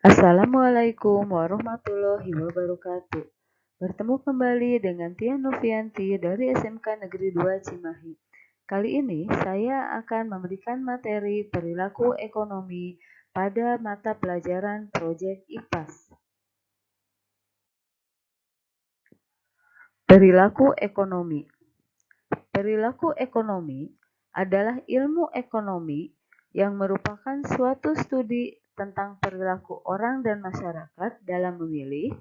Assalamualaikum warahmatullahi wabarakatuh. Bertemu kembali dengan Tia Novianti dari SMK Negeri 2 Cimahi. Kali ini saya akan memberikan materi perilaku ekonomi pada mata pelajaran Proyek IPAS. Perilaku ekonomi. Perilaku ekonomi adalah ilmu ekonomi yang merupakan suatu studi tentang perilaku orang dan masyarakat dalam memilih,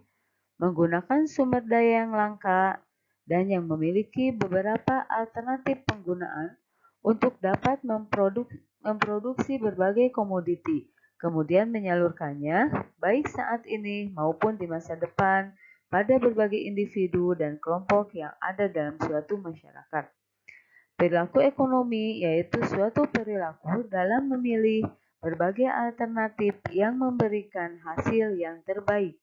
menggunakan sumber daya yang langka, dan yang memiliki beberapa alternatif penggunaan untuk dapat memproduksi berbagai komoditi, kemudian menyalurkannya baik saat ini maupun di masa depan pada berbagai individu dan kelompok yang ada dalam suatu masyarakat. Perilaku ekonomi yaitu suatu perilaku dalam memilih berbagai alternatif yang memberikan hasil yang terbaik.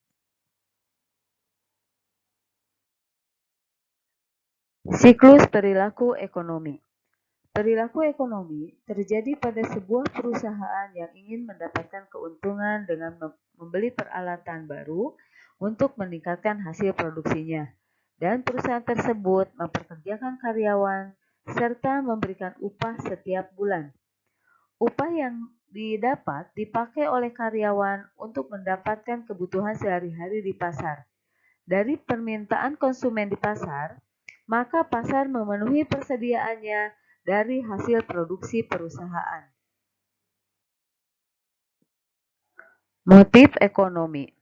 Siklus perilaku ekonomi. Perilaku ekonomi terjadi pada sebuah perusahaan yang ingin mendapatkan keuntungan dengan membeli peralatan baru untuk meningkatkan hasil produksinya. Dan perusahaan tersebut memperkerjakan karyawan serta memberikan upah setiap bulan. Upah yang didapat dipakai oleh karyawan untuk mendapatkan kebutuhan sehari-hari di pasar. Dari permintaan konsumen di pasar, maka pasar memenuhi persediaannya dari hasil produksi perusahaan. Motif ekonomi.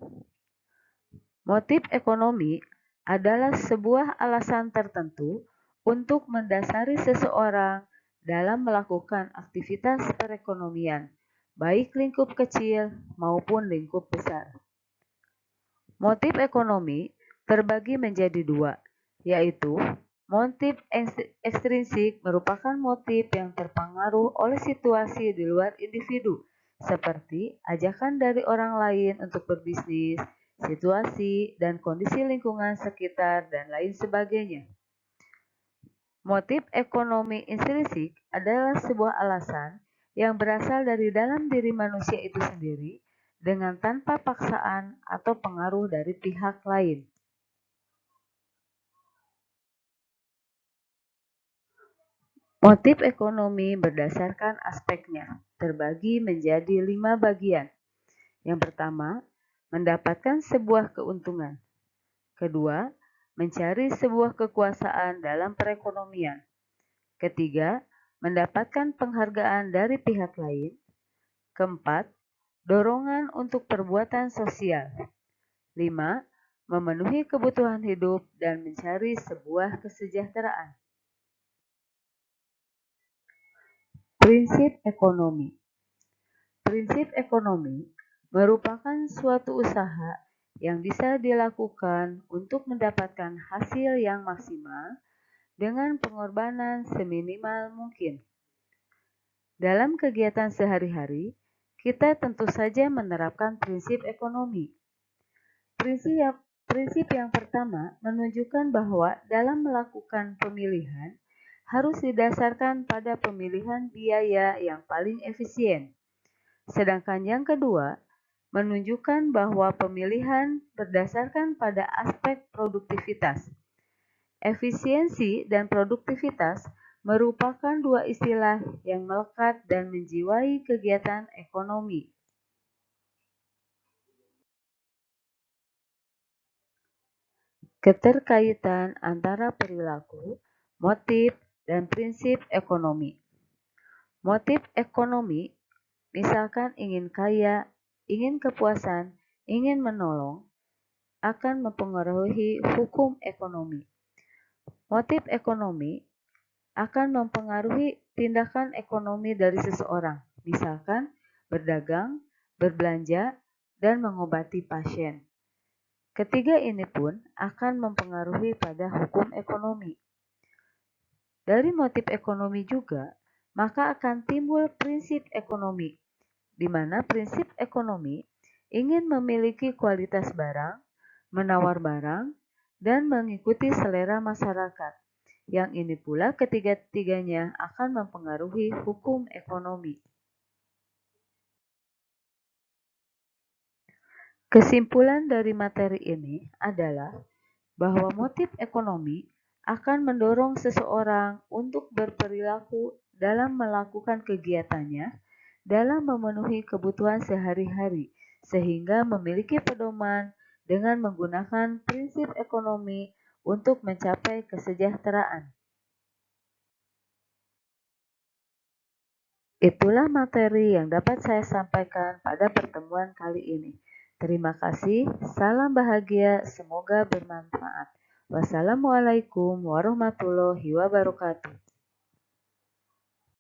Motif ekonomi adalah sebuah alasan tertentu untuk mendasari seseorang dalam melakukan aktivitas perekonomian, baik lingkup kecil maupun lingkup besar. Motif ekonomi terbagi menjadi dua, yaitu motif ekstrinsik merupakan motif yang terpengaruh oleh situasi di luar individu, seperti ajakan dari orang lain untuk berbisnis, situasi dan kondisi lingkungan sekitar, dan lain sebagainya. Motif ekonomi intrinsik adalah sebuah alasan yang berasal dari dalam diri manusia itu sendiri dengan tanpa paksaan atau pengaruh dari pihak lain. Motif ekonomi berdasarkan aspeknya terbagi menjadi 5 bagian. Yang pertama, mendapatkan sebuah keuntungan. Kedua, mencari sebuah kekuasaan dalam perekonomian. Ketiga, mendapatkan penghargaan dari pihak lain. Keempat, dorongan untuk perbuatan sosial. 5. Memenuhi kebutuhan hidup dan mencari sebuah kesejahteraan. Prinsip ekonomi. Prinsip ekonomi merupakan suatu usaha yang bisa dilakukan untuk mendapatkan hasil yang maksimal dengan pengorbanan seminimal mungkin. Dalam kegiatan sehari-hari, kita tentu saja menerapkan prinsip ekonomi. Prinsip yang pertama menunjukkan bahwa dalam melakukan pemilihan harus didasarkan pada pemilihan biaya yang paling efisien. Sedangkan yang kedua menunjukkan bahwa pemilihan berdasarkan pada aspek produktivitas. Efisiensi dan produktivitas merupakan dua istilah yang melekat dan menjiwai kegiatan ekonomi. Keterkaitan antara perilaku, motif, dan prinsip ekonomi. Motif ekonomi, misalkan ingin kaya, ingin kepuasan, ingin menolong, akan mempengaruhi hukum ekonomi. Motif ekonomi akan mempengaruhi tindakan ekonomi dari seseorang, misalkan berdagang, berbelanja, dan mengobati pasien. Ketiga ini pun akan mempengaruhi pada hukum ekonomi. Dari motif ekonomi juga, maka akan timbul prinsip ekonomi, di mana prinsip ekonomi ingin memiliki kualitas barang, menawar barang, dan mengikuti selera masyarakat. Yang ini pula ketiga-tiganya akan mempengaruhi hukum ekonomi. Kesimpulan dari materi ini adalah bahwa motif ekonomi akan mendorong seseorang untuk berperilaku dalam melakukan kegiatannya dalam memenuhi kebutuhan sehari-hari, sehingga memiliki pedoman dengan menggunakan prinsip ekonomi untuk mencapai kesejahteraan. Itulah materi yang dapat saya sampaikan pada pertemuan kali ini. Terima kasih, salam bahagia, semoga bermanfaat. Wassalamualaikum warahmatullahi wabarakatuh.